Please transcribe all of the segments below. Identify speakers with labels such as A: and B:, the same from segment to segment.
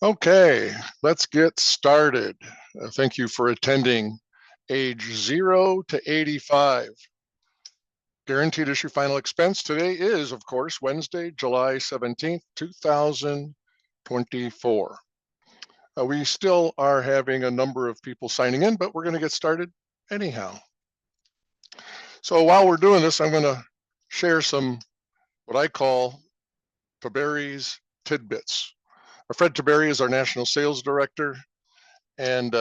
A: Okay, let's get started. Thank you for attending age 0 to 85. Guaranteed issue final expense today is, of course, Wednesday, July 17th, 2024. We still are having a number of people signing in, but we're going to get started anyhow. So while we're doing this, I'm going to share some what I call Tarry's tidbits. Fred Tarry is our national sales director, and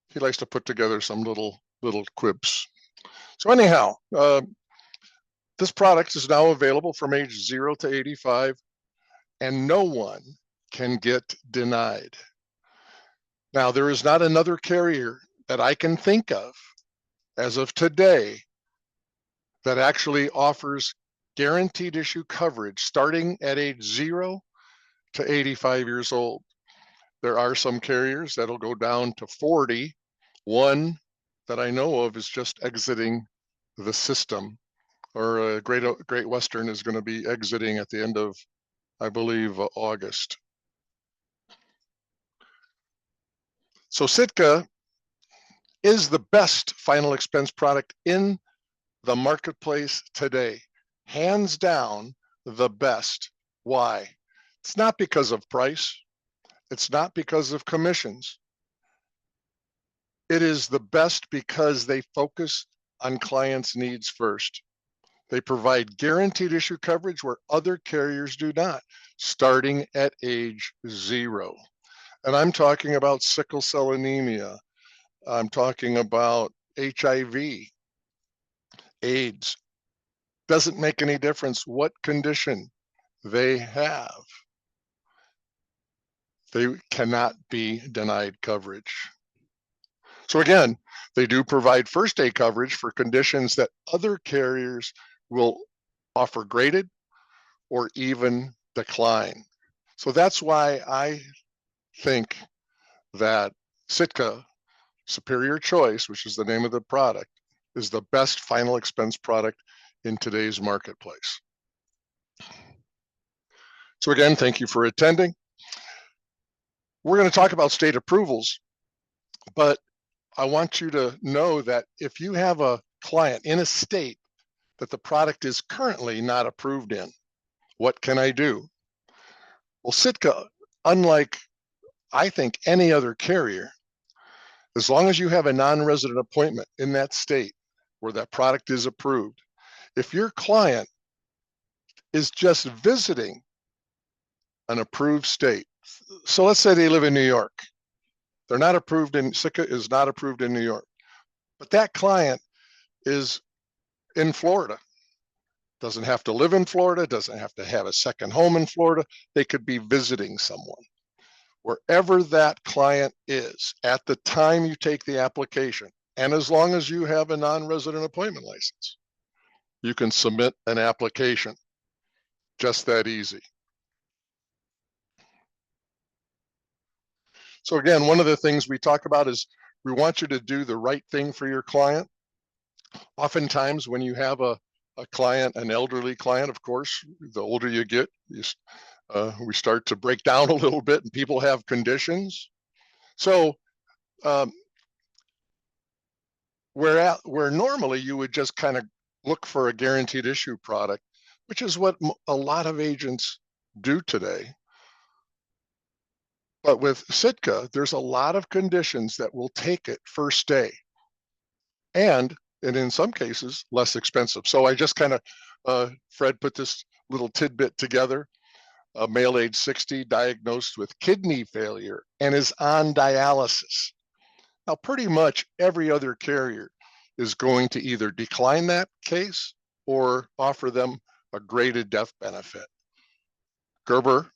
A: he likes to put together some little quibs. So anyhow, this product is now available from age 0 to 85, and no one can get denied. Now, there is not another carrier that I can think of as of today that actually offers guaranteed issue coverage starting at age 0 to 85 years old. There are some carriers that'll go down to 40. One that I know of is just exiting the system, or Great Western is going to be exiting at the end of, I believe, August. So Sitka is the best final expense product in the marketplace today. Hands down, the best. Why? It's not because of price. It's not because of commissions. It is the best because they focus on clients' needs first. They provide guaranteed issue coverage where other carriers do not, starting at age 0. And I'm talking about sickle cell anemia. I'm talking about HIV, AIDS. Doesn't make any difference what condition they have. They cannot be denied coverage. So again, they do provide first day coverage for conditions that other carriers will offer graded or even decline. So that's why I think that Sitka Superior Choice, which is the name of the product, is the best final expense product in today's marketplace. So again, thank you for attending. We're going to talk about state approvals, but I want you to know that if you have a client in a state that the product is currently not approved in, what can I do? Well, Sitka, unlike I think any other carrier, as long as you have a non-resident appointment in that state where that product is approved, if your client is just visiting an approved state, so let's say they live in New York, they're not approved in, Sitka is not approved in New York, but that client is in Florida, doesn't have to live in Florida, doesn't have to have a second home in Florida, they could be visiting someone. Wherever that client is at the time you take the application, and as long as you have a non-resident appointment license, you can submit an application. Just that easy. So again, one of the things we talk about is we want you to do the right thing for your client. Oftentimes when you have a client, an elderly client, of course, the older you get, we start to break down a little bit and people have conditions. So where normally you would just kind of look for a guaranteed issue product, which is what a lot of agents do today. But with Sitka, there's a lot of conditions that will take it first day. And in some cases, less expensive. So I just kind of, Fred put this little tidbit together. A male age 60 diagnosed with kidney failure and is on dialysis. Now, pretty much every other carrier is going to either decline that case or offer them a graded death benefit. Gerber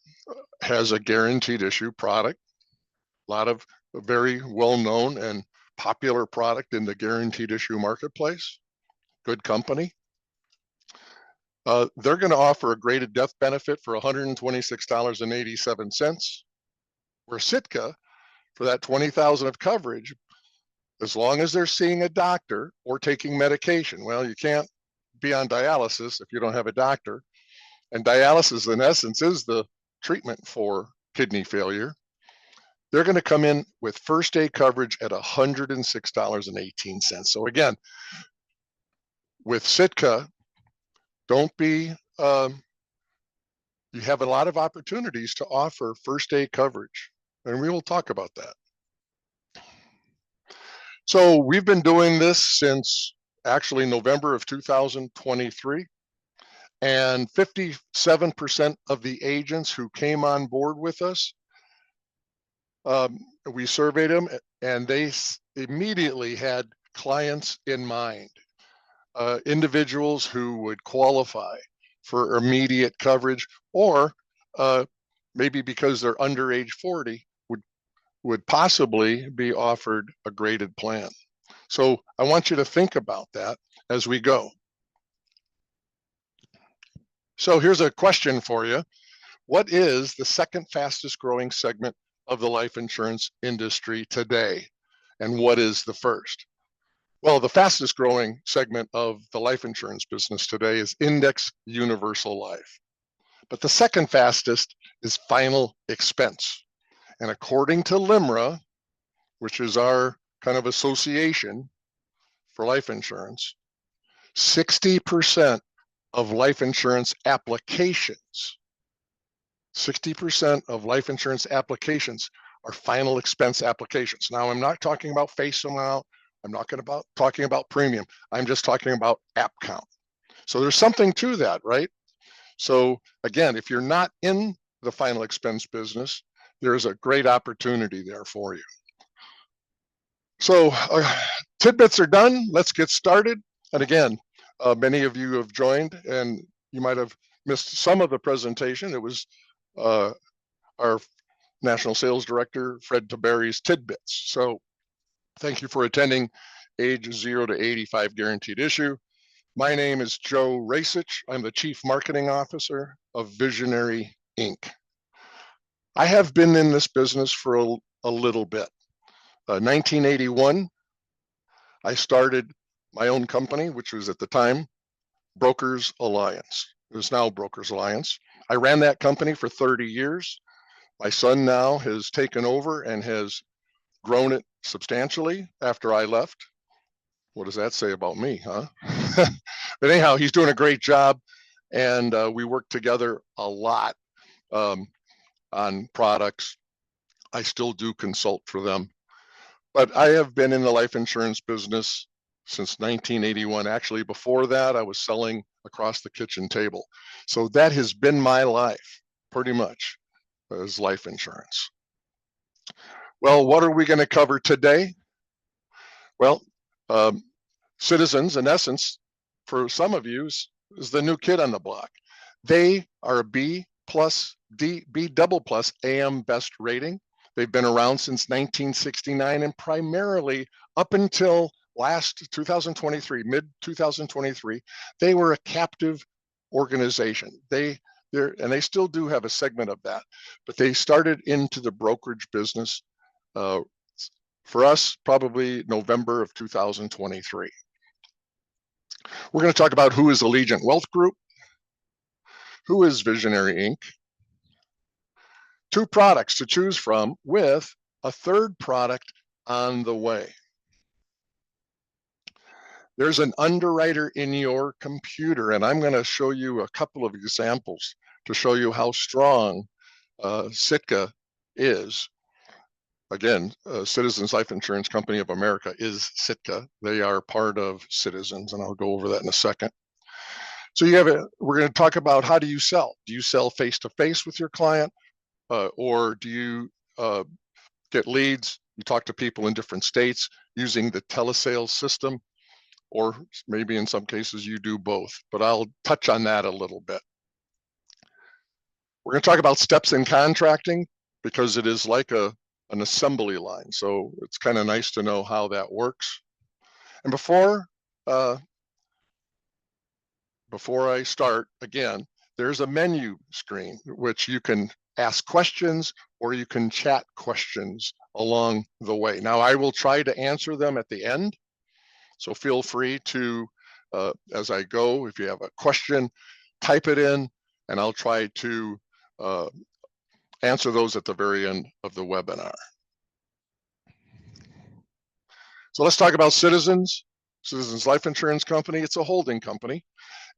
A: has a guaranteed issue product, a lot of very well-known and popular product in the guaranteed issue marketplace, good company. They're going to offer a graded death benefit for $126.87, where Sitka, for that $20,000 of coverage, as long as they're seeing a doctor or taking medication. Well, you can't be on dialysis if you don't have a doctor. And dialysis, in essence, is the treatment for kidney failure, they're going to come in with first aid coverage at $106.18. So again, with Sitka, don't be, you have a lot of opportunities to offer first aid coverage, and we will talk about that. So we've been doing this since actually November of 2023, and 57% of the agents who came on board with us, we surveyed them, and they immediately had clients in mind, individuals who would qualify for immediate coverage, or maybe because they're under age 40, would possibly be offered a graded plan. So I want you to think about that as we go. So here's a question for you. What is the second fastest growing segment of the life insurance industry today? And what is the first? Well, the fastest growing segment of the life insurance business today is index universal life. But the second fastest is final expense. And according to LIMRA, which is our kind of association for life insurance, 60% of life insurance applications, 60% of life insurance applications are final expense applications. Now, I'm not talking about face amount. I'm not talking about premium. I'm just talking about app count. So there's something to that, right? So again, if you're not in the final expense business, there's a great opportunity there for you. So tidbits are done. Let's get started. And again, many of you have joined, and you might have missed some of the presentation. It was our National Sales Director, Fred Taberry's tidbits. So thank you for attending age 0 to 85 guaranteed issue. My name is Joe Rasich. I'm the Chief Marketing Officer of Visionary Inc. I have been in this business for a little bit. 1981, I started my own company, which was at the time Brokers Alliance. It is now Brokers Alliance. I ran that company for 30 years. My son now has taken over and has grown it substantially after I left. What does that say about me, huh? But anyhow, he's doing a great job, and we work together a lot on products. I still do consult for them. But I have been in the life insurance business since 1981. Actually, before that, I was selling across the kitchen table. So that has been my life, pretty much, as life insurance. Well, what are we going to cover today? Well, Citizens, in essence, for some of you, is the new kid on the block. They are a B double plus AM best rating. They've been around since 1969, and primarily up until last 2023, mid 2023, they were a captive organization. And they still do have a segment of that, but they started into the brokerage business for us probably November of 2023. We're going to talk about who is Allegiant Wealth Group, who is Visionary Inc., 2 products to choose from with a 3rd product on the way. There's an underwriter in your computer, and I'm going to show you a couple of examples to show you how strong Sitka is. Again, Citizens Life Insurance Company of America is Sitka. They are part of Citizens, and I'll go over that in a second. So we're going to talk about, how do you sell? Do you sell face-to-face with your client, or do you get leads? You talk to people in different states using the telesales system, or maybe in some cases you do both, but I'll touch on that a little bit. We're going to talk about steps in contracting, because it is like an assembly line. So it's kind of nice to know how that works. And before I start, again, there's a menu screen, which you can ask questions or you can chat questions along the way. Now, I will try to answer them at the end. So feel free to, as I go, if you have a question, type it in, and I'll try to answer those at the very end of the webinar. So let's talk about Citizens. Citizens Life Insurance Company, it's a holding company,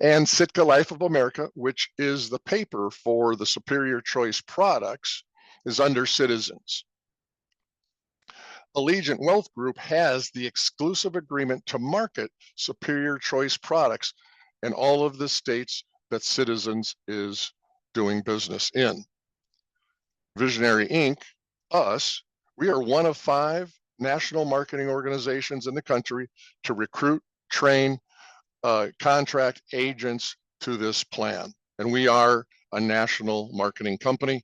A: and Sitka Life of America, which is the paper for the Superior Choice products, is under Citizens. Allegiant Wealth Group has the exclusive agreement to market Superior Choice products in all of the states that Citizens is doing business in. Visionary Inc., us, we are one of 5 national marketing organizations in the country to recruit, train, contract agents to this plan. And we are a national marketing company.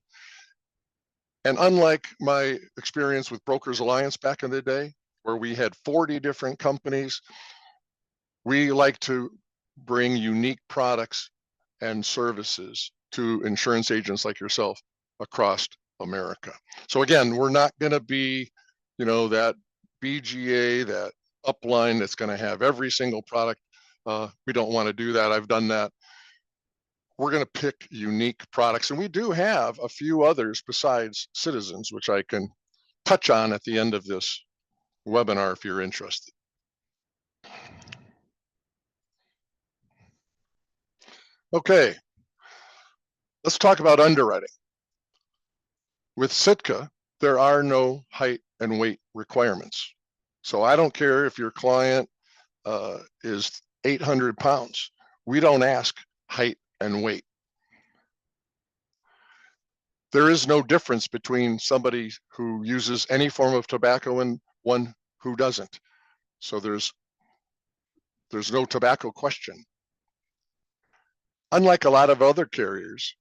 A: And unlike my experience with Brokers Alliance back in the day, where we had 40 different companies, we like to bring unique products and services to insurance agents like yourself across America. So again, we're not going to be, that BGA, that upline that's going to have every single product. We don't want to do that. I've done that. We're going to pick unique products, and we do have a few others besides Citizens, which I can touch on at the end of this webinar if you're interested. Okay, let's talk about underwriting. With Sitka, there are no height and weight requirements. So I don't care if your client is 800 pounds. We don't ask height and weight. There is no difference between somebody who uses any form of tobacco and one who doesn't. So there's no tobacco question. Unlike a lot of other carriers,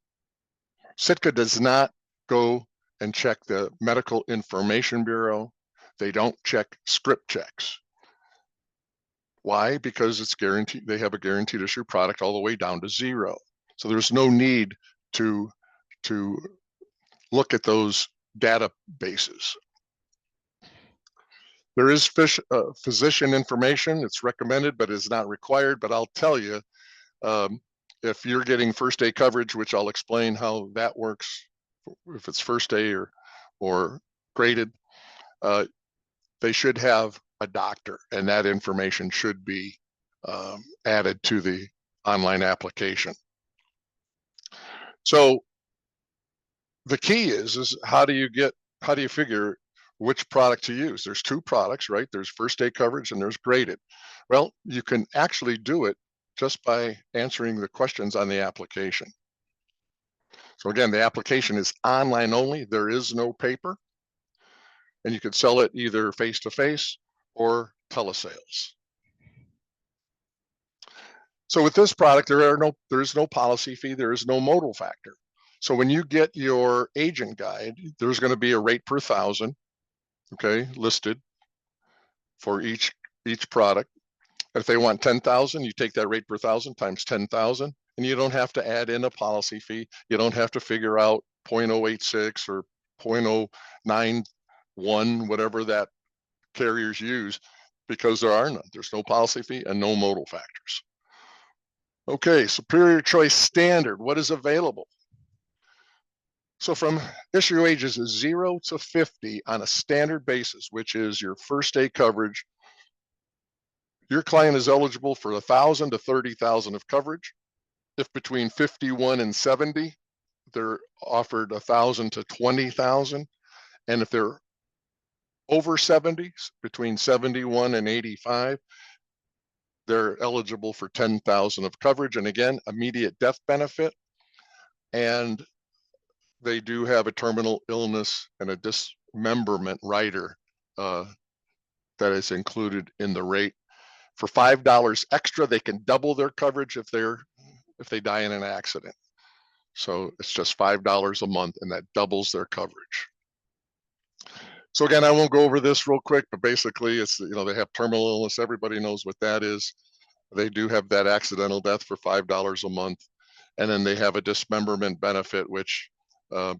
A: Sitka does not go and check the Medical Information Bureau. They don't check script checks. Why? Because it's guaranteed. They have a guaranteed issue product all the way down to 0. So there's no need to look at those databases. There is physician information. It's recommended, but is not required. But I'll tell you, if you're getting first day coverage, which I'll explain how that works, if it's first day or graded, they should have a doctor, and that information should be added to the online application. So the key is how do you figure which product to use? There's 2 products, right? There's first day coverage and there's graded. Well, you can actually do it just by answering the questions on the application. So again, the application is online only. There is no paper, and you could sell it either face-to-face or telesales. So with this product, there is no policy fee. There is no modal factor. So when you get your agent guide, there's going to be a rate per 1,000, okay, listed for each product. If they want 10,000, you take that rate per 1,000 times 10,000, and you don't have to add in a policy fee. You don't have to figure out 0.086 or 0.091, whatever that carriers use, because there are none. There's no policy fee and no modal factors. Okay, Superior Choice Standard, what is available? So from issue ages 0 to 50 on a standard basis, which is your first day coverage, your client is eligible for 1,000 to 30,000 of coverage. If between 51 and 70, they're offered 1,000 to 20,000. And if they're over 70, between 71 and 85, they're eligible for 10,000 of coverage. And again, immediate death benefit. And they do have a terminal illness and a dismemberment rider that is included in the rate. For $5 extra, they can double their coverage if they die in an accident. So it's just $5 a month, and that doubles their coverage. So again, I won't go over this real quick, but basically it's, they have terminal illness. Everybody knows what that is. They do have that accidental death for $5 a month. And then they have a dismemberment benefit, which I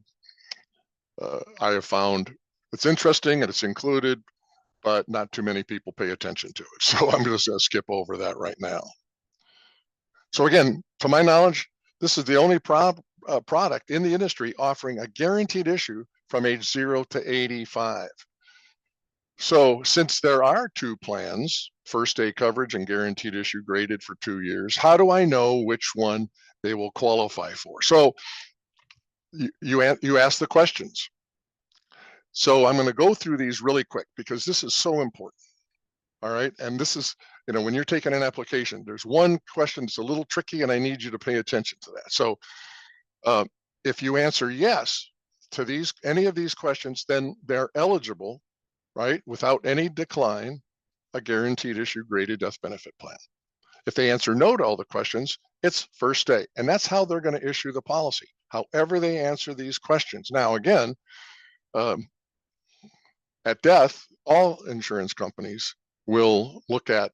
A: have found it's interesting and it's included, but not too many people pay attention to it. So I'm just going to skip over that right now. So again, to my knowledge, this is the only product in the industry offering a guaranteed issue from age 0 to 85. So since there are two plans, first day coverage and guaranteed issue graded for 2 years, how do I know which one they will qualify for? So you ask the questions. So I'm going to go through these really quick because this is so important. All right. And this is, when you're taking an application, there's one question that's a little tricky and I need you to pay attention to that. So if you answer yes to any of these questions, then they're eligible, right, without any decline, a guaranteed issue graded death benefit plan. If they answer no to all the questions, it's first day. And that's how they're going to issue the policy, however they answer these questions. Now, again, at death, all insurance companies will look at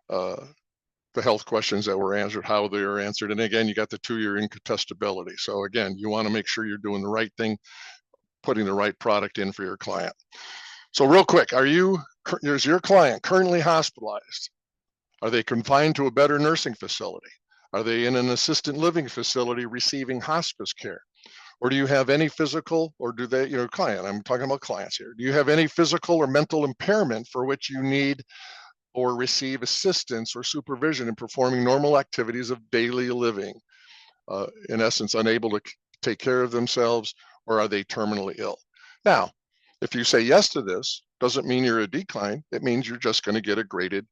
A: the health questions that were answered, how they are answered. And again, you got the 2-year incontestability. So again, you want to make sure you're doing the right thing, putting the right product in for your client. So real quick, is your client currently hospitalized? Are they confined to a better nursing facility? Are they in an assisted living facility receiving hospice care? Or do you have any physical, or do they, client, I'm talking about clients here. Do you have any physical or mental impairment for which you need or receive assistance or supervision in performing normal activities of daily living? In essence, unable to take care of themselves, or are they terminally ill? Now, if you say yes to this, doesn't mean you're a decline. It means you're just going to get a graded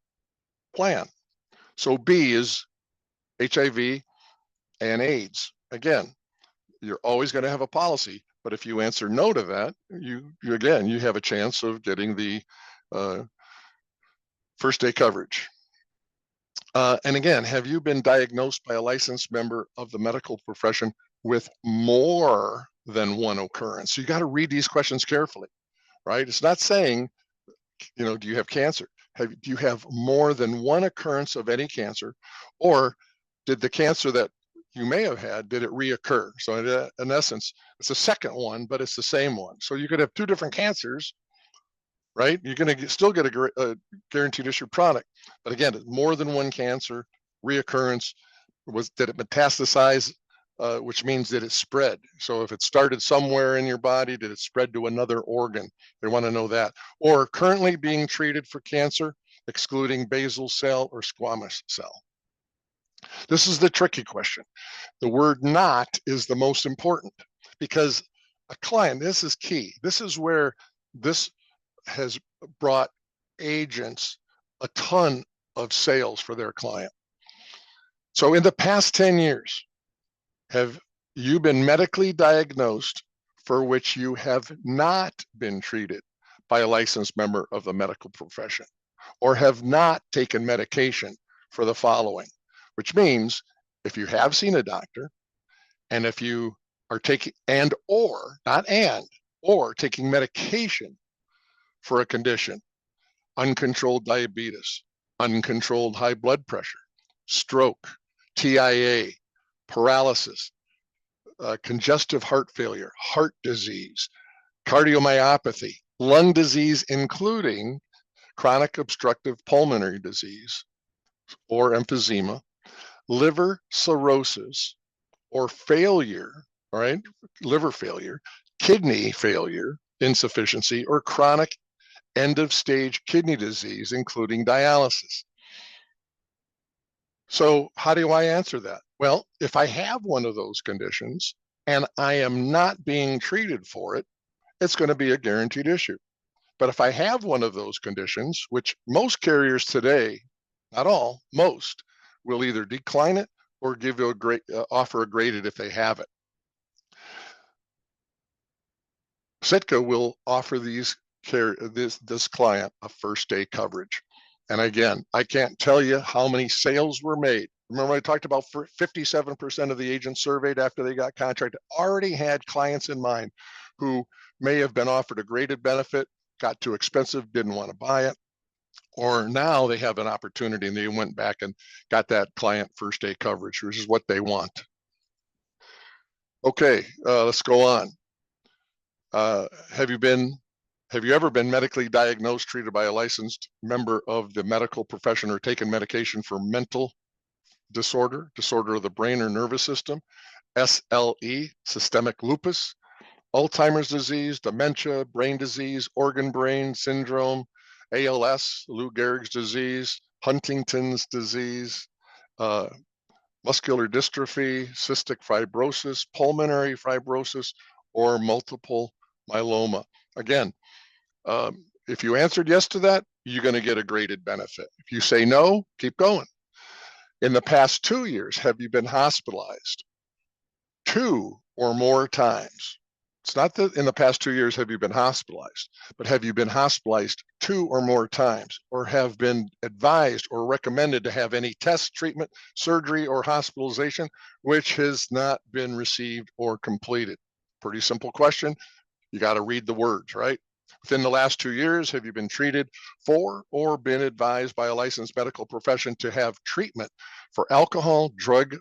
A: plan. So B is HIV and AIDS. Again, you're always going to have a policy, but if you answer no to that, you have a chance of getting the first day coverage. And again, have you been diagnosed by a licensed member of the medical profession with more than one occurrence? So you got to read these questions carefully, right? It's not saying, do you have cancer? Do you have more than one occurrence of any cancer? Or did the cancer that you may have had, did it reoccur? So in essence, it's a second one, but it's the same one. So you could have two different cancers, right? You're going to still get a guaranteed issue product. But again, more than one cancer, reoccurrence, did it metastasize, which means that it spread. So if it started somewhere in your body, did it spread to another organ? They want to know that. Or currently being treated for cancer, excluding basal cell or squamous cell. This is the tricky question. The word not is the most important because a client, this is key. This is where this has brought agents a ton of sales for their client. So in the past 10 years, have you been medically diagnosed for which you have not been treated by a licensed member of the medical profession, or have not taken medication for the following? Which means if you have seen a doctor, and if you are taking or taking medication for a condition, uncontrolled diabetes, uncontrolled high blood pressure, stroke, TIA, paralysis, congestive heart failure, heart disease, cardiomyopathy, lung disease, including chronic obstructive pulmonary disease or emphysema, liver cirrhosis or failure, right? Liver failure, kidney failure, insufficiency, or chronic end of stage kidney disease, including dialysis. So how do I answer that? Well, if I have one of those conditions and I am not being treated for it, it's going to be a guaranteed issue. But if I have one of those conditions, which most carriers today, not all, most, will either decline it or give you offer a graded if they have it. Sitka will offer this client a first day coverage. And again, I can't tell you how many sales were made. Remember I talked about 57% of the agents surveyed after they got contracted already had clients in mind who may have been offered a graded benefit, got too expensive, didn't want to buy it, or now they have an opportunity and they went back and got that client first day coverage, which is what they want. Okay, let's go on. Have you ever been medically diagnosed, treated by a licensed member of the medical profession, or taken medication for mental disorder of the brain or nervous system? SLE, systemic lupus, Alzheimer's disease, dementia, brain disease, organ brain syndrome, ALS, Lou Gehrig's disease, Huntington's disease, muscular dystrophy, cystic fibrosis, pulmonary fibrosis, or multiple myeloma. Again, if you answered yes to that, you're going to get a graded benefit. If you say no, keep going. In the past 2 years, have you been hospitalized 2 or more times? It's not that in the past 2 years have you been hospitalized, but have you been hospitalized 2 or more times, or have been advised or recommended to have any test, treatment, surgery, or hospitalization which has not been received or completed? Pretty simple question. You got to read the words, right? Within the last 2 years, have you been treated for or been advised by a licensed medical profession to have treatment for alcohol, opioid,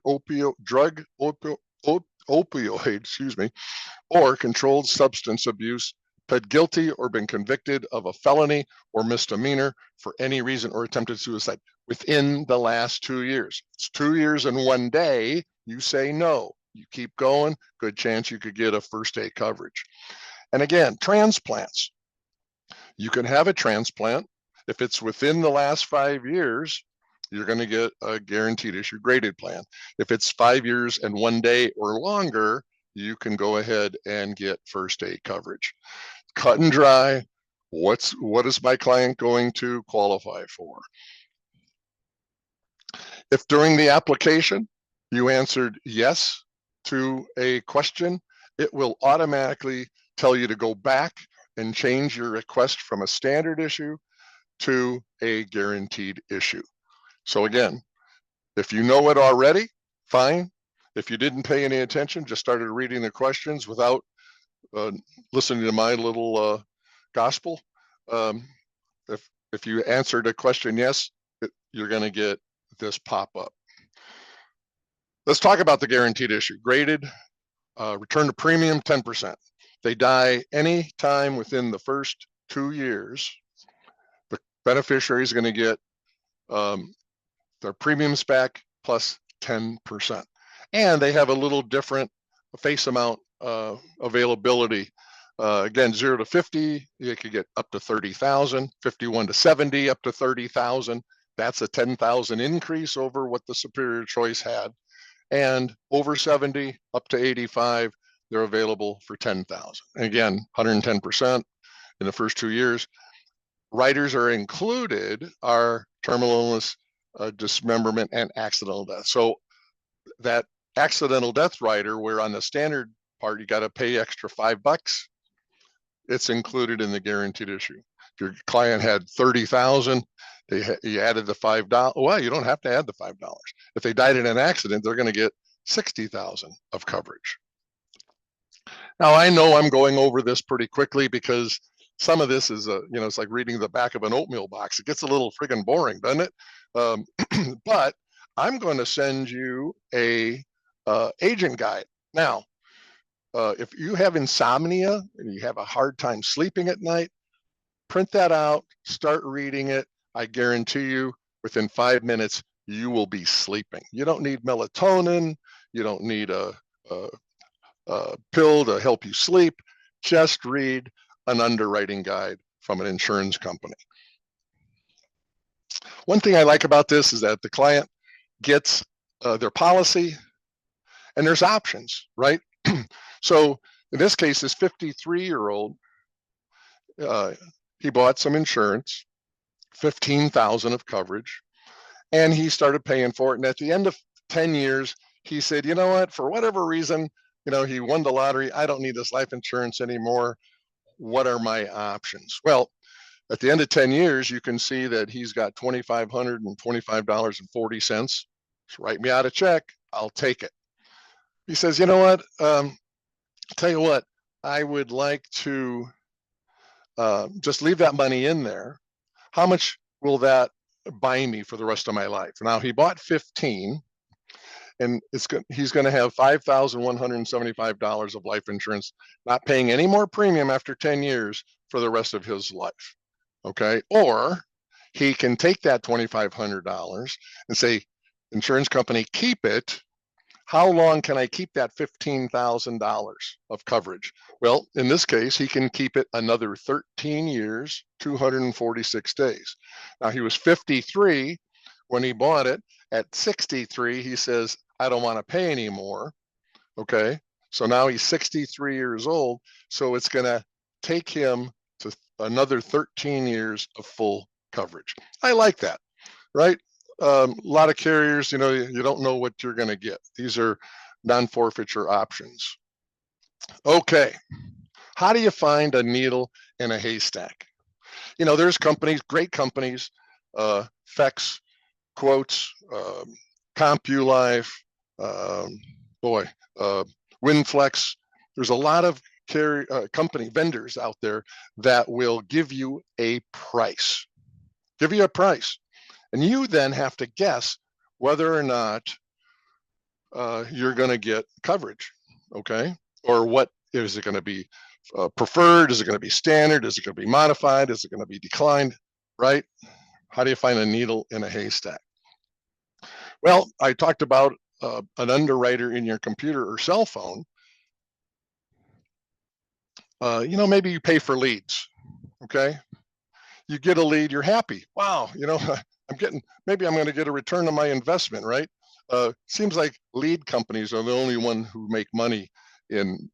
A: or controlled substance abuse, pled guilty or been convicted of a felony or misdemeanor for any reason, or attempted suicide within the last 2 years? It's 2 years and 1 day. You say no. You keep going. Good chance you could get a first aid coverage. And again, transplants. You can have a transplant. If it's within the last 5 years, you're going to get a guaranteed issue graded plan. If it's 5 years and 1 day or longer, you can go ahead and get first aid coverage. Cut and dry. What is my client going to qualify for? If during the application you answered yes to a question, it will automatically tell you to go back and change your request from a standard issue to a guaranteed issue. So again, if you know it already, fine. If you didn't pay any attention, just started reading the questions without listening to my little gospel, if you answered a question yes, you're going to get this pop-up. Let's talk about the guaranteed issue. Graded, return to premium 10%. They die any time within the first 2 years. The beneficiary is going to get their premiums back plus 10%. And they have a little different face amount availability. Again, 0 to 50, you could get up to 30,000. 51 to 70, up to 30,000. That's a 10,000 increase over what the superior choice had. And over 70, up to 85, they're available for 10,000. Again, 110% in the first 2 years. Riders are included are terminal illness, dismemberment, and accidental death. So that accidental death rider, where on the standard part you got to pay extra $5, it's included in the guaranteed issue. If your client had 30,000, you added the $5. Well, you don't have to add the $5. If they died in an accident, they're going to get 60,000 of coverage. Now, I know I'm going over this pretty quickly because some of this is, it's like reading the back of an oatmeal box. It gets a little friggin' boring, doesn't it? But I'm going to send you a agent guide. Now, if you have insomnia and you have a hard time sleeping at night, print that out, start reading it. I guarantee you within 5 minutes, you will be sleeping. You don't need melatonin. You don't need a pill to help you sleep. Just read an underwriting guide from an insurance company. One thing I like about this is that the client gets their policy and there's options, right? So in this case, this 53-year-old, he bought some insurance, 15,000 of coverage, and he started paying for it. And at the end of 10 years, he said, you know what, for whatever reason, he won the lottery. I don't need this life insurance anymore. What are my options? Well, at the end of 10 years, you can see that he's got $2,525.40. So write me out a check. I'll take it. He says, you know what? Tell you what, I would like to just leave that money in there. How much will that buy me for the rest of my life? Now, he bought 15, and he's going to have $5,175 of life insurance, not paying any more premium after 10 years for the rest of his life. Okay. Or he can take that $2,500 and say, insurance company, keep it. How long can I keep that $15,000 of coverage? Well, in this case, he can keep it another 13 years, 246 days. Now, he was 53 when he bought it. At 63, he says, I don't want to pay anymore. Okay. So now he's 63 years old. So it's going to take him to another 13 years of full coverage. I like that, right? A lot of carriers, you don't know what you're going to get. These are non-forfeiture options. Okay. How do you find a needle in a haystack? There's companies, great companies, Fex, Quotes, CompuLife, boy, WinFlex. There's a lot of company vendors out there that will give you a price. And you then have to guess whether or not you're going to get coverage, okay? Or what is it going to be preferred? Is it going to be standard? Is it going to be modified? Is it going to be declined, right? How do you find a needle in a haystack? Well, I talked about an underwriter in your computer or cell phone. Maybe you pay for leads, okay? You get a lead, you're happy. Wow, maybe I'm going to get a return on my investment, right? Seems like lead companies are the only one who make money in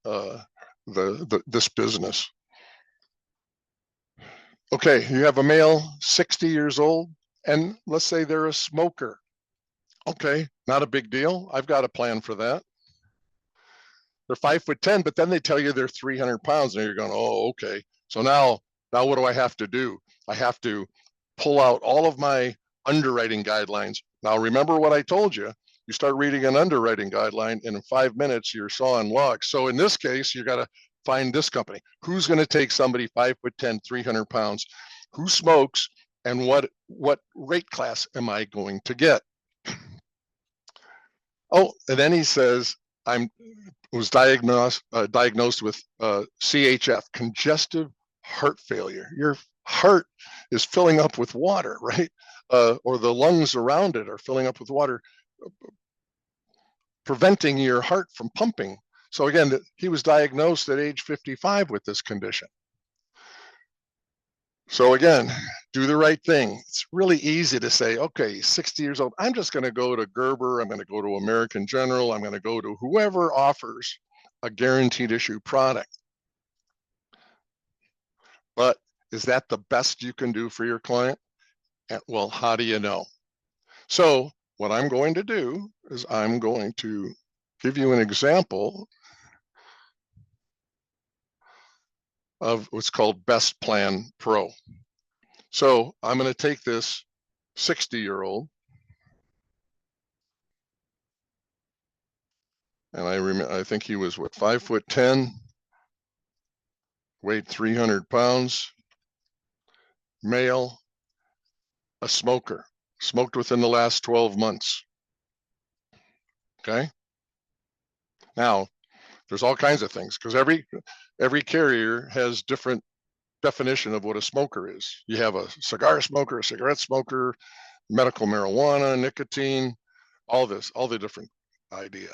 A: this business. Okay, you have a male, 60 years old, and let's say they're a smoker. Okay, not a big deal. I've got a plan for that. They're 5'10", but then they tell you they're 300 pounds, and you're going, oh, okay. So now what do I have to do? I have to pull out all of my underwriting guidelines. Now, remember what I told you. You start reading an underwriting guideline, and in 5 minutes, you're sawing logs. So in this case, you got to find this company. Who's going to take somebody 5'10", 300 pounds, who smokes, and what rate class am I going to get? Oh, and then he says, was diagnosed with CHF, congestive heart failure. Your heart is filling up with water, right? Or the lungs around it are filling up with water, preventing your heart from pumping. So again, he was diagnosed at age 55 with this condition. So again, do the right thing. It's really easy to say, okay, 60 years old, I'm just going to go to Gerber, I'm going to go to American General, I'm going to go to whoever offers a guaranteed issue product. But is that the best you can do for your client? Well, how do you know? So what I'm going to do is I'm going to give you an example of what's called Best Plan Pro. So I'm going to take this 60-year-old, and I think he was 5'10", weighed 300 pounds, male, a smoker, smoked within the last 12 months. Okay. Now, there's all kinds of things because every carrier has different definition of what a smoker is. You have a cigar smoker, a cigarette smoker, medical marijuana, nicotine, all the different idea.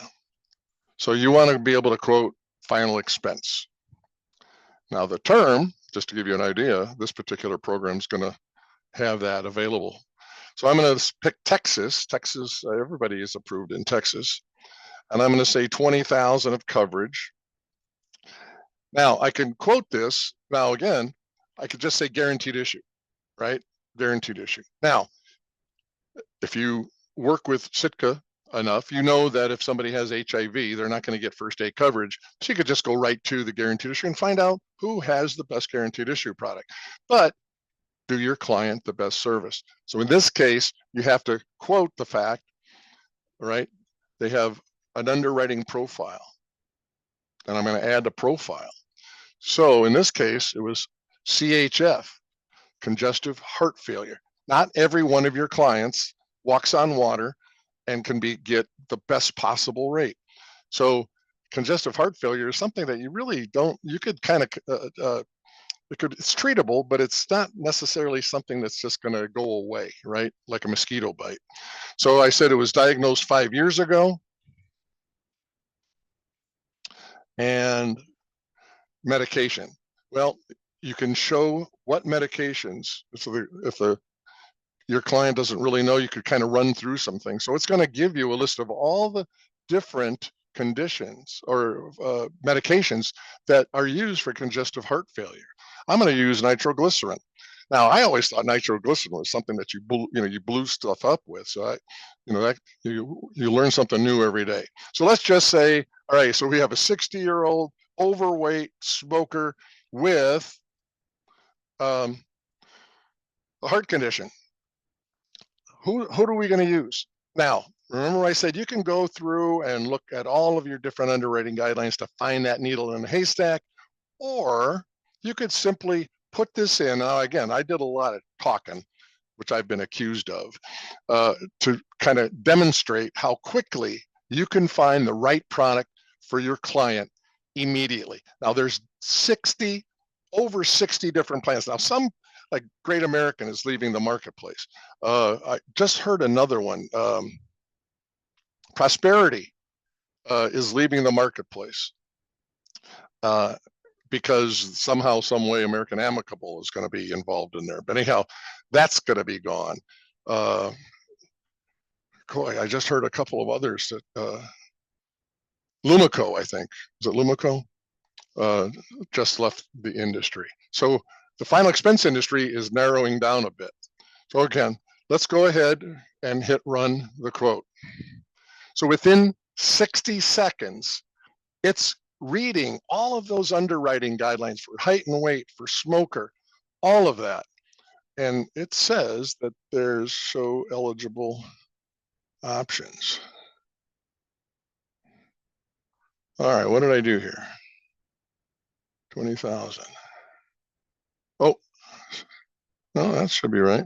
A: So you want to be able to quote final expense. Now the term, just to give you an idea, this particular program is going to have that available. So I'm going to pick Texas. Texas, everybody is approved in Texas. And I'm going to say 20,000 of coverage. Now I can quote this. Now again, I could just say guaranteed issue, right? Guaranteed issue. Now, if you work with Sitka enough, you know that if somebody has HIV, they're not going to get first aid coverage. So you could just go right to the guaranteed issue and find out who has the best guaranteed issue product. But do your client the best service. So in this case, you have to quote the fact, right? They have an underwriting profile, and I'm going to add the profile. So in this case, it was CHF, congestive heart failure. Not every one of your clients walks on water and can get the best possible rate. So congestive heart failure is something that you really don't, you could kind of, it's treatable, but it's not necessarily something that's just going to go away, right? Like a mosquito bite. So I said it was diagnosed 5 years ago. and medication. Well, you can show what medications, if your client doesn't really know, you could kind of run through some things. So it's going to give you a list of all the different conditions or medications that are used for congestive heart failure. I'm going to use nitroglycerin. Now, I always thought nitroglycerin was something that you blew stuff up with. So that you learn something new every day. So let's just say, all right, so we have a 60-year-old overweight smoker with a heart condition. Who are we going to use? Now, remember I said you can go through and look at all of your different underwriting guidelines to find that needle in a haystack, or you could simply put this in. Now, again, I did a lot of talking, which I've been accused of, to kind of demonstrate how quickly you can find the right product for your client immediately. Now, there's over 60 different plans. Now, some, like Great American, is leaving the marketplace. I just heard another one. Prosperity is leaving the marketplace because somehow, some way, American Amicable is going to be involved in there. But anyhow, that's going to be gone. I just heard a couple of others that Lumico, I think, is it Lumico? Just left the industry. So the final expense industry is narrowing down a bit. So again, let's go ahead and hit run the quote. So within 60 seconds, it's reading all of those underwriting guidelines for height and weight, for smoker, all of that. And it says that there's show eligible options. All right, what did I do here? 20,000. Oh, no, that should be right.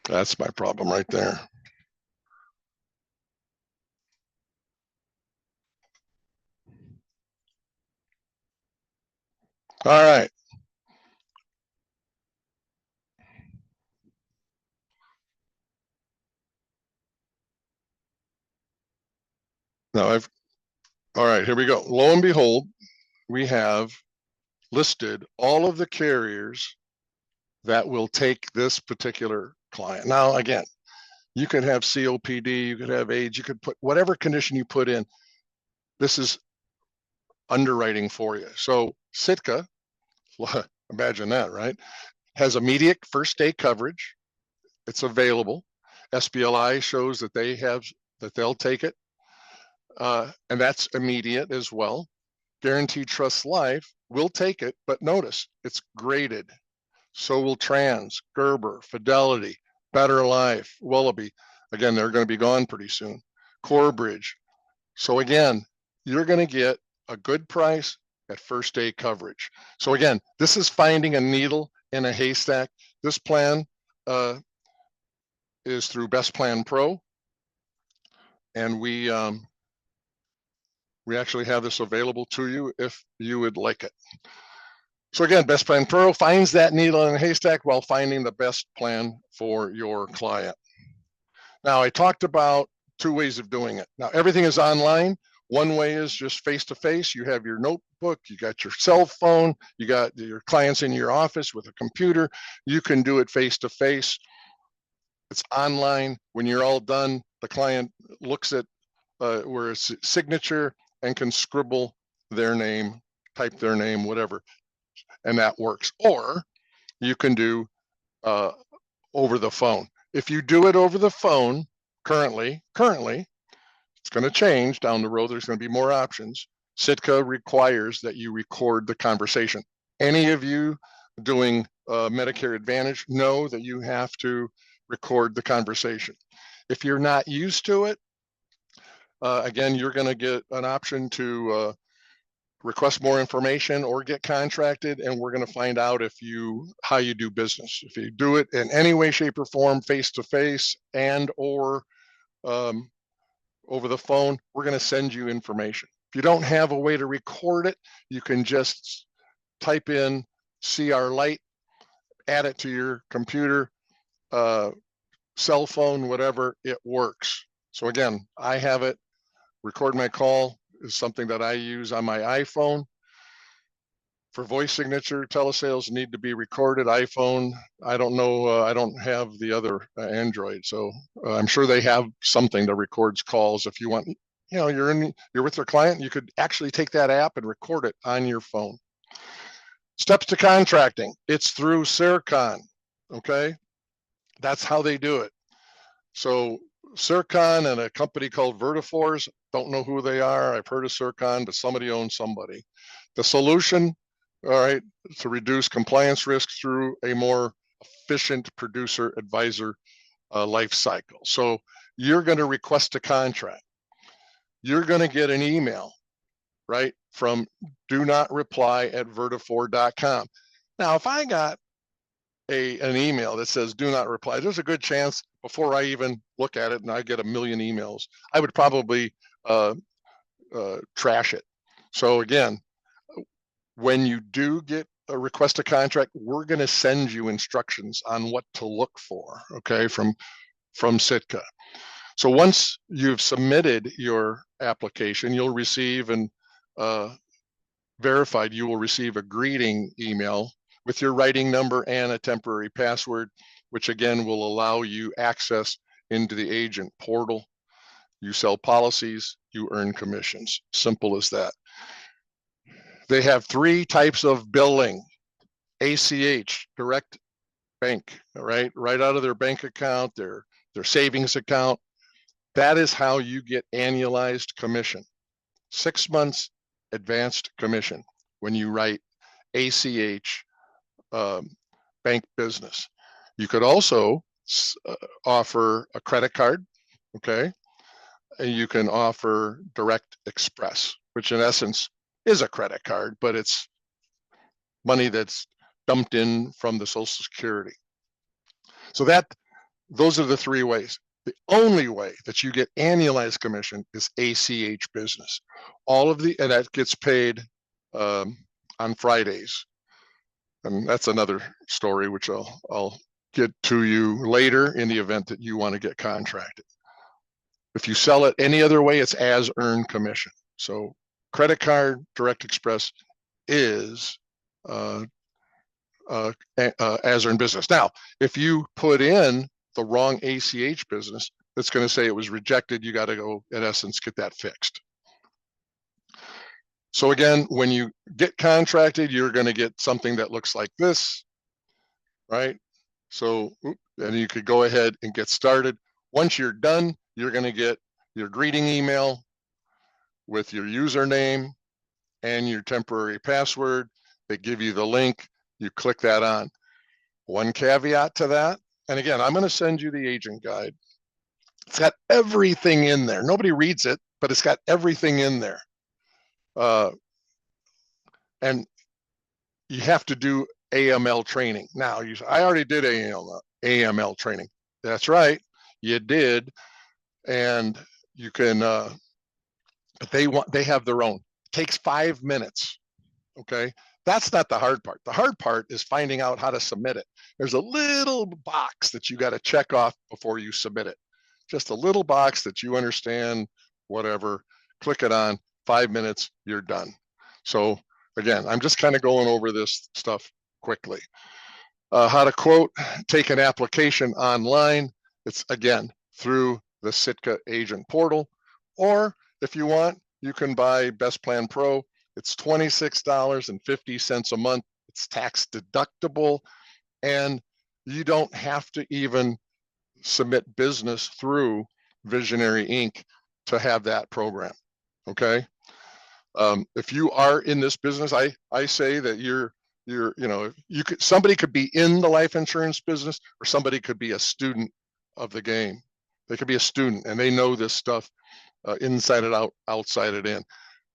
A: That's my problem right there. All right. Now all right, here we go. Lo and behold, we have listed all of the carriers that will take this particular client. Now, again, you could have COPD, you could have AIDS, you could put whatever condition you put in. This is underwriting for you. So Sitka, imagine that, right? Has immediate first day coverage. It's available. SBLI shows that they'll take it. And that's immediate as well. Guaranteed Trust Life will take it, but notice it's graded. So will Trans, Gerber, Fidelity, Better Life, Willoughby. Again, they're going to be gone pretty soon. Corebridge. So again, you're going to get a good price at first day coverage. So again, this is finding a needle in a haystack. This plan is through Best Plan Pro, and we actually have this available to you if you would like it. So again, Best Plan Pro finds that needle in a haystack while finding the best plan for your client. Now, I talked about two ways of doing it. Now, everything is online. One way is just face-to-face. You have your notebook, you got your cell phone, you got your clients in your office with a computer. You can do it face-to-face. It's online. When you're all done, the client looks at where it's signature and can scribble their name, type their name, whatever, and that works. Or you can do over the phone. If you do it over the phone, currently, it's going to change down the road. There's going to be more options. Sitka requires that you record the conversation. Any of you doing Medicare Advantage know that you have to record the conversation. If you're not used to it, again, you're going to get an option to request more information or get contracted, and we're going to find out how you do business. If you do it in any way, shape, or form, face-to-face and or over the phone, we're going to send you information. If you don't have a way to record it, you can just type in CR Lite add it to your computer, cell phone, whatever, it works. So again, I have it. Record my call is something that I use on my iPhone. For voice signature, telesales need to be recorded. iPhone, I don't know. I don't have the other Android, so I'm sure they have something that records calls. If you want, you're with your client, you could actually take that app and record it on your phone. Steps to contracting. It's through Sercon. Okay, that's how they do it. So Sercon and a company called Vertiforce, don't know who they are. I've heard of Sercon, but somebody owns somebody. The solution, all right, to reduce compliance risks through a more efficient producer advisor life cycle. So you're going to request a contract. You're going to get an email, right, from do not reply at vertifor.com. Now, if I got an email that says do not reply, there's a good chance before I even look at it and I get a million emails, I would probably trash it. So again, when you do get a request a contract, we're going to send you instructions on what to look for, okay, from Sitka. So once you've submitted your application, you'll receive and verified, you will receive a greeting email with your writing number and a temporary password, which again will allow you access into the agent portal. You sell policies, you earn commissions. Simple as that. They have 3 types of billing. ACH, direct bank, right out of their bank account, their savings account. That is how you get annualized commission. 6 months advanced commission when you write ACH bank business. You could also offer a credit card, okay? And you can offer direct express, which in essence is a credit card, but it's money that's dumped in from the Social Security. So those are the 3 ways. The only way that you get annualized commission is ACH business. And that gets paid on Fridays. And that's another story, which I'll get to you later in the event that you want to get contracted. If you sell it any other way, it's as earned commission. So credit card, direct express is as earned business. Now, if you put in the wrong ACH business, it's going to say it was rejected. You got to go, in essence, get that fixed. So again, when you get contracted, you're going to get something that looks like this, right? So, and you could go ahead and get started. Once you're done, you're going to get your greeting email with your username and your temporary password. They give you the link. You click that on. One caveat to that, and again, I'm going to send you the agent guide. It's got everything in there. Nobody reads it, but it's got everything in there. And you have to do AML training. Now, you say, I already did AML training. That's right, you did. And you can, but they have their own. It takes 5 minutes, okay? That's not the hard part. The hard part is finding out how to submit it. There's a little box that you got to check off before you submit it. Just a little box that you understand, whatever, click it on, 5 minutes, you're done. So again, I'm just kind of going over this stuff quickly. How to quote, take an application online. It's again, through the Sitka agent portal, or if you want, you can buy Best Plan Pro. It's $26.50 a month. It's tax deductible, and you don't have to even submit business through Visionary Inc. to have that program, okay? If you are in this business, I say that somebody could be in the life insurance business, or somebody could be a student of the game. They could be a student and they know this stuff inside it out, outside it in.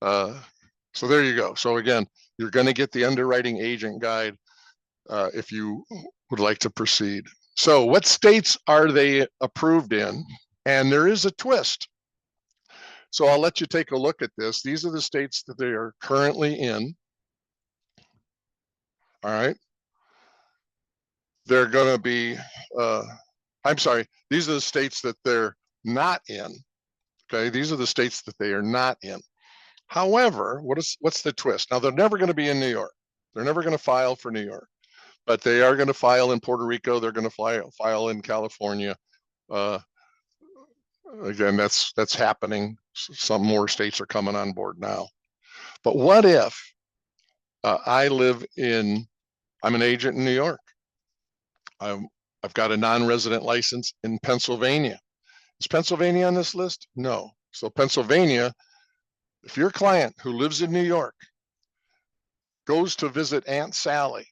A: So there you go. So again, you're going to get the underwriting agent guide if you would like to proceed. So what states are they approved in? And there is a twist. So I'll let you take a look at this. These are the states that they are currently in. All right. they're going to be, I'm sorry, these are the states that they're not in. Okay, these are the states that they are not in. However, what's the twist? Now, they're never going to be in New York. They're never going to file for New York, but they are going to file in Puerto Rico. They're going to file in California. Again, that's happening. Some more states are coming on board now. But what if I'm an agent in New York. I've got a non-resident license in Pennsylvania. Is Pennsylvania on this list? No. So Pennsylvania, if your client who lives in New York goes to visit Aunt Sally,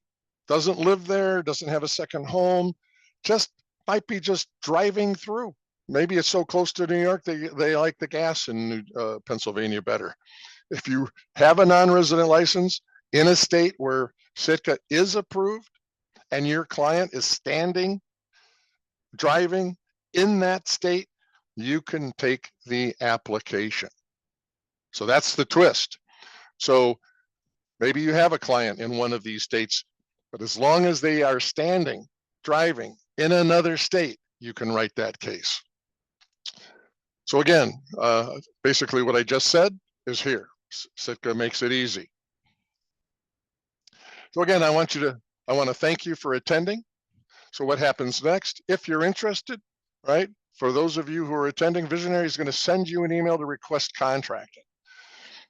A: doesn't live there, doesn't have a second home, just might be just driving through. Maybe it's so close to New York, they like the gas in Pennsylvania better. If you have a non-resident license in a state where Sitka is approved and your client is driving in that state, you can take the application. So that's the twist. So maybe you have a client in one of these states, but as long as they are driving in another state, you can write that case. So again, basically what I just said is here. Sitka makes it easy. So again, I want to thank you for attending. So what happens next? If you're interested, right? For those of you who are attending, Visionary is going to send you an email to request contracting.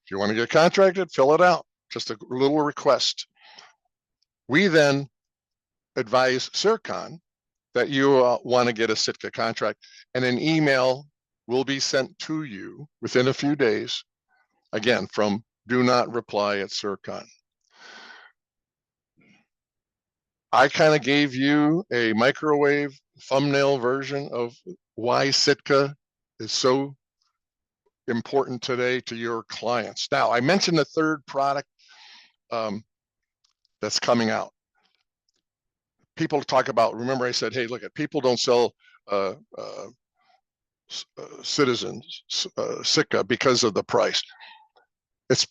A: If you want to get contracted, fill it out. Just a little request. We then advise CIRCON that you want to get a Sitka contract, and an email will be sent to you within a few days, again, from do-not-reply@CIRCON. I kind of gave you a microwave thumbnail version of why Sitka is so important today to your clients. Now, I mentioned the third product that's coming out. People talk about, remember I said, hey, look, people don't sell citizens Sitka because of the price. It's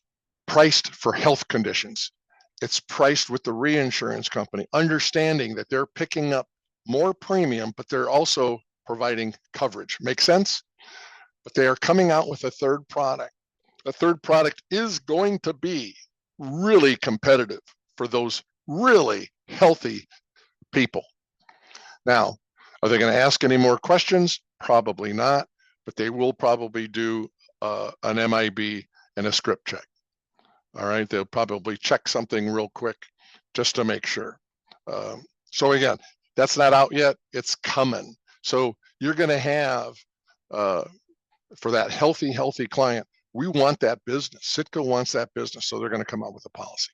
A: priced for health conditions. It's priced with the reinsurance company, understanding that they're picking up more premium, but they're also providing coverage. Make sense? But they are coming out with a third product. The third product is going to be really competitive for those really healthy people. Now, are they going to ask any more questions? Probably not, but they will probably do an MIB and a script check. All right, they'll probably check something real quick just to make sure. So again, that's not out yet, it's coming. So you're gonna have, for that healthy client, we want that business. Sitka wants that business, so they're gonna come out with a policy.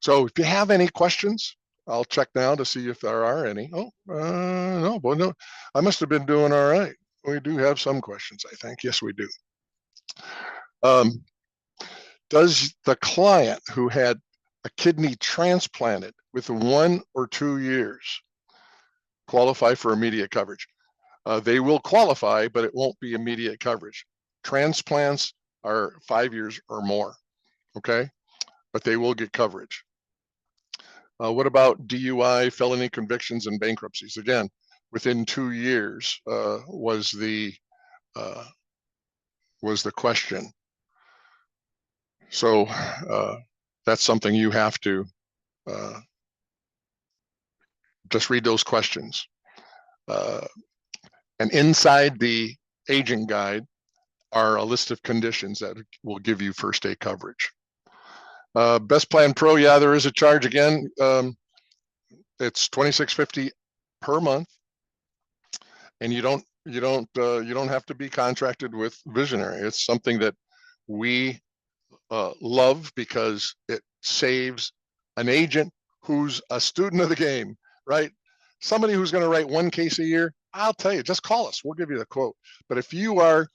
A: So if you have any questions, I'll check now to see if there are any. Oh, no, boy, no, I must have been doing all right. We do have some questions, I think. Yes, we do. Does the client who had a kidney transplanted within 1 or 2 years qualify for immediate coverage? They will qualify, but it won't be immediate coverage. Transplants are 5 years or more, okay? But they will get coverage. What about DUI, felony convictions, and bankruptcies? Again, within 2 years was the question. So that's something you have to just read those questions. And inside the agent guide are a list of conditions that will give you first day coverage. Best Plan Pro, yeah, there is a charge again. It's $26.50 per month, and you don't have to be contracted with Visionary. It's something that we love because it saves an agent who's a student of the game, right? Somebody who's going to write 1 case a year, I'll tell you, just call us. We'll give you the quote. But if you are,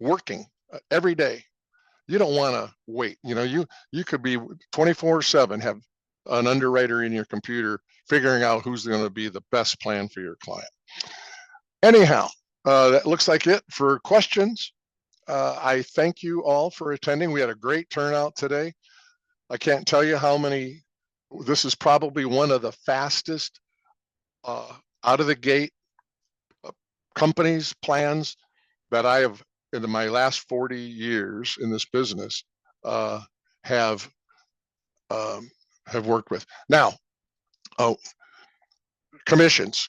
A: working every day, you don't want to wait. You could be 24/7, have an underwriter in your computer figuring out who's going to be the best plan for your client. Anyhow, that looks like it for questions. I thank you all for attending. We had a great turnout today. I can't tell you how many This is probably one of the fastest out of the gate companies, plans that I have in my last 40 years in this business have worked with. Now, commissions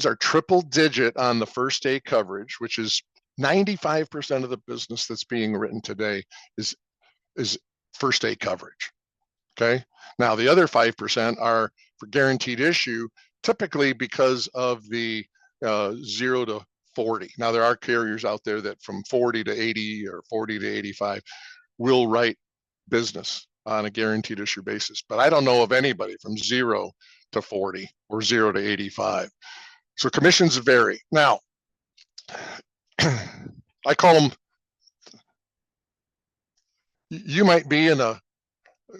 A: are triple digit on the first day coverage, which is 95% of the business that's being written today is first day coverage. Okay. Now the other 5% are for guaranteed issue, typically because of the 0 to 40. Now there are carriers out there that from 40 to 80 or 40 to 85 will write business on a guaranteed issue basis, but I don't know of anybody from 0 to 40 or 0 to 85. So commissions vary. Now, I call them, you might be in a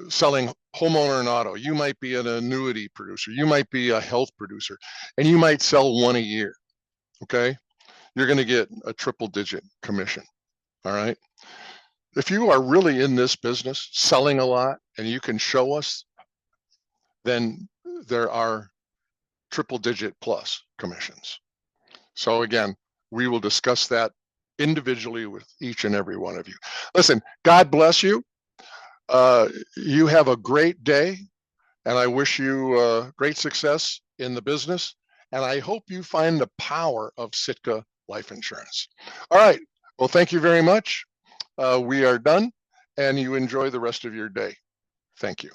A: selling homeowner and auto, you might be an annuity producer, you might be a health producer, and you might sell one a year. Okay, you're going to get a triple digit commission. All right, if you are really in this business selling a lot and you can show us, then there are triple digit plus commissions. So again, we will discuss that individually with each and every one of you. Listen, God bless you. You have a great day, and I wish you great success in the business. And I hope you find the power of Sitka life insurance. All right. Well, thank you very much. We are done, and you enjoy the rest of your day. Thank you.